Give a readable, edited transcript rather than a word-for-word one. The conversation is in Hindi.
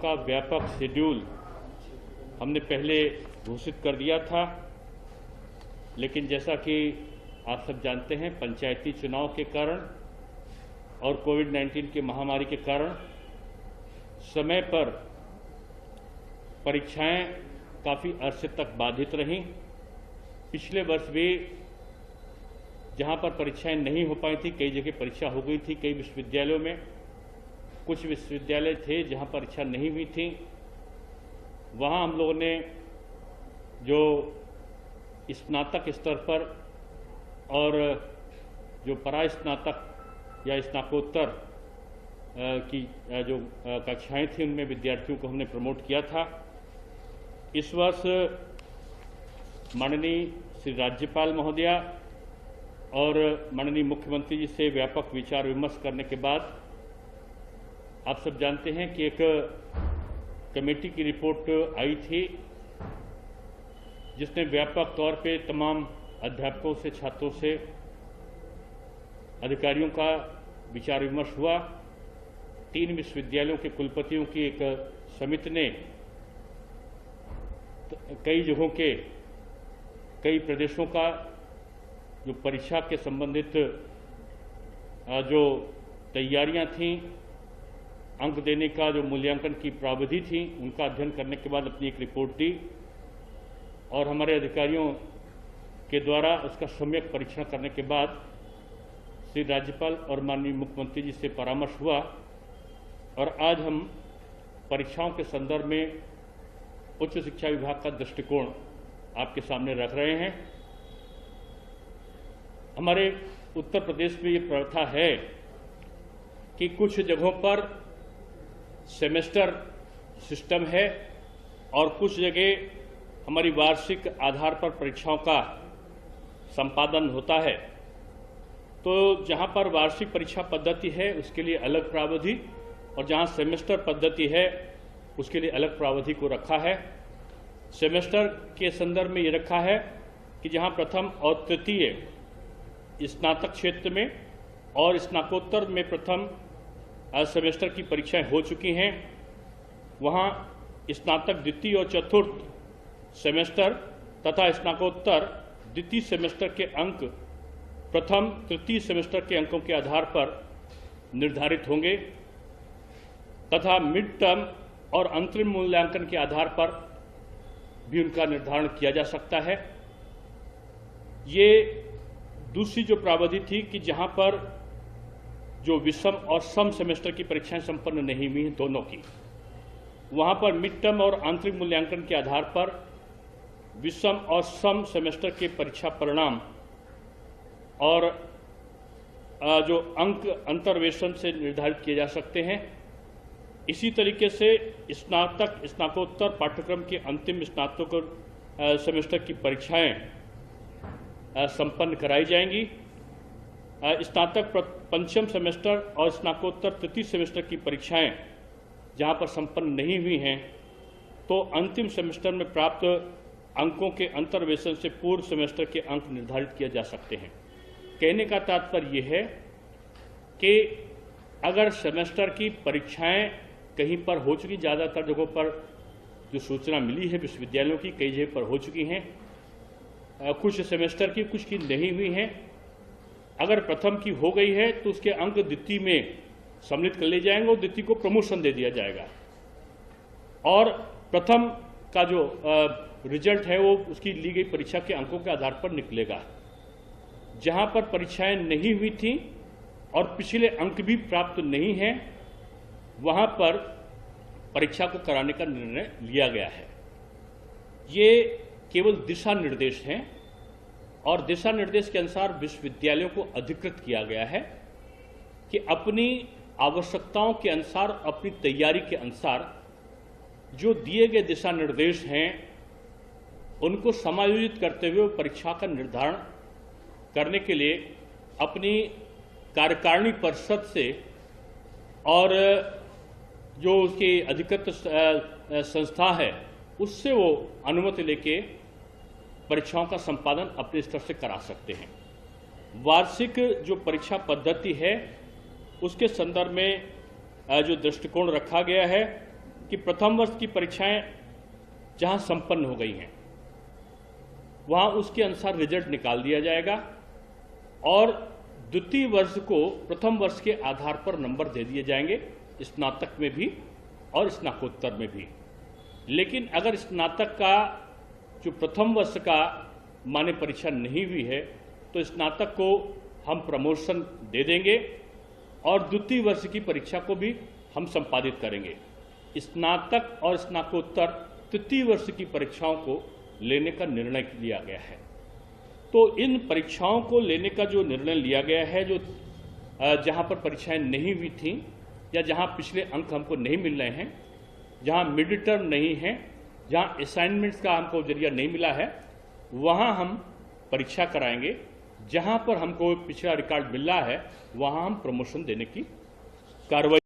का व्यापक शेड्यूल हमने पहले घोषित कर दिया था, लेकिन जैसा कि आप सब जानते हैं, पंचायती चुनाव के कारण और कोविड-19 की महामारी के कारण समय पर परीक्षाएं काफ़ी अरसे तक बाधित रहीं। पिछले वर्ष भी जहां पर परीक्षाएं नहीं हो पाई थी, कई जगह परीक्षा हो गई थी, कई विश्वविद्यालयों में। कुछ विश्वविद्यालय थे जहां परीक्षा नहीं हुई थी, वहां हम लोगों ने जो स्नातक स्तर पर और जो परास्नातक या स्नातकोत्तर की जो कक्षाएं थी, उनमें विद्यार्थियों को हमने प्रमोट किया था। इस वर्ष माननीय श्री राज्यपाल महोदया और माननीय मुख्यमंत्री जी से व्यापक विचार विमर्श करने के बाद आप सब जानते हैं कि एक कमेटी की रिपोर्ट आई थी, जिसने व्यापक तौर पे तमाम अध्यापकों से, छात्रों से, अधिकारियों का विचार विमर्श हुआ। 3 विश्वविद्यालयों के कुलपतियों की एक समिति ने कई जगहों के, कई प्रदेशों का जो परीक्षा के संबंधित जो तैयारियां थीं, अंक देने का जो मूल्यांकन की प्रावधि थी, उनका अध्ययन करने के बाद अपनी एक रिपोर्ट दी और हमारे अधिकारियों के द्वारा उसका सम्यक परीक्षण करने के बाद श्री राज्यपाल और माननीय मुख्यमंत्री जी से परामर्श हुआ और आज हम परीक्षाओं के संदर्भ में उच्च शिक्षा विभाग का दृष्टिकोण आपके सामने रख रहे हैं। हमारे उत्तर प्रदेश में ये प्रथा है कि कुछ जगहों पर सेमेस्टर सिस्टम है और कुछ जगह हमारी वार्षिक आधार पर परीक्षाओं का संपादन होता है। तो जहां पर वार्षिक परीक्षा पद्धति है उसके लिए अलग प्रावधि और जहां सेमेस्टर पद्धति है उसके लिए अलग प्रावधि को रखा है। सेमेस्टर के संदर्भ में ये रखा है कि जहां प्रथम और तृतीय स्नातक क्षेत्र में और स्नातकोत्तर में प्रथम सेमेस्टर की परीक्षाएं हो चुकी हैं, वहां स्नातक द्वितीय और चतुर्थ सेमेस्टर तथा स्नातकोत्तर द्वितीय सेमेस्टर के अंक प्रथम तृतीय सेमेस्टर के अंकों के आधार पर निर्धारित होंगे तथा मिड टर्म और अंतरिम मूल्यांकन के आधार पर भी उनका निर्धारण किया जा सकता है। ये दूसरी जो प्रावधि थी कि जहां पर जो विषम और सम सेमेस्टर की परीक्षाएं संपन्न नहीं हुई हैं दोनों की, वहां पर मिड टर्म और आंतरिक मूल्यांकन के आधार पर विषम और सम सेमेस्टर के परीक्षा परिणाम और जो अंक अंतर्वेशन से निर्धारित किए जा सकते हैं। इसी तरीके से स्नातक स्नातकोत्तर पाठ्यक्रम के अंतिम स्नातकोत्तर सेमेस्टर की परीक्षाएं संपन्न कराई जाएंगी। स्नातक पंचम सेमेस्टर और स्नातकोत्तर तृतीय सेमेस्टर की परीक्षाएं जहां पर संपन्न नहीं हुई हैं, तो अंतिम सेमेस्टर में प्राप्त अंकों के अंतर्वेशन से पूर्व सेमेस्टर के अंक निर्धारित किए जा सकते हैं। कहने का तात्पर्य यह है कि अगर सेमेस्टर की परीक्षाएं कहीं पर हो चुकी, ज़्यादातर जगहों पर जो सूचना मिली है विश्वविद्यालयों की, कई जगह पर हो चुकी हैं, कुछ सेमेस्टर की, कुछ की नहीं हुई हैं। अगर प्रथम की हो गई है तो उसके अंक द्वितीय में सम्मिलित कर लिए जाएंगे और द्वितीय को प्रमोशन दे दिया जाएगा और प्रथम का जो रिजल्ट है वो उसकी ली गई परीक्षा के अंकों के आधार पर निकलेगा। जहां पर परीक्षाएं नहीं हुई थी और पिछले अंक भी प्राप्त नहीं हैं, वहां पर परीक्षा को कराने का निर्णय लिया गया है। ये केवल दिशा निर्देश हैं और दिशा निर्देश के अनुसार विश्वविद्यालयों को अधिकृत किया गया है कि अपनी आवश्यकताओं के अनुसार, अपनी तैयारी के अनुसार जो दिए गए दिशा निर्देश हैं उनको समायोजित करते हुए परीक्षा का निर्धारण करने के लिए अपनी कार्यकारिणी परिषद से और जो उसकी अधिकृत संस्था है उससे वो अनुमति लेके परीक्षाओं का संपादन अपने स्तर से करा सकते हैं। वार्षिक जो परीक्षा पद्धति है उसके संदर्भ में जो दृष्टिकोण रखा गया है कि प्रथम वर्ष की परीक्षाएं जहां संपन्न हो गई हैं वहां उसके अनुसार रिजल्ट निकाल दिया जाएगा और द्वितीय वर्ष को प्रथम वर्ष के आधार पर नंबर दे दिए जाएंगे, स्नातक में भी और स्नातकोत्तर में भी। लेकिन अगर स्नातक का जो प्रथम वर्ष का मान्य परीक्षा नहीं हुई है तो स्नातक को हम प्रमोशन दे देंगे और द्वितीय वर्ष की परीक्षा को भी हम संपादित करेंगे। स्नातक और स्नातकोत्तर तृतीय वर्ष की परीक्षाओं को लेने का निर्णय लिया गया है। तो इन परीक्षाओं को लेने का जो निर्णय लिया गया है, जो जहां पर परीक्षाएं नहीं हुई थीं या जहां पिछले अंक हमको नहीं मिल रहे हैं, जहां मिड टर्म नहीं है, जहां असाइनमेंट्स का हमको जरिया नहीं मिला है, वहां हम परीक्षा कराएंगे। जहां पर हमको पिछला रिकॉर्ड मिल रहा है वहां हम प्रमोशन देने की कार्रवाई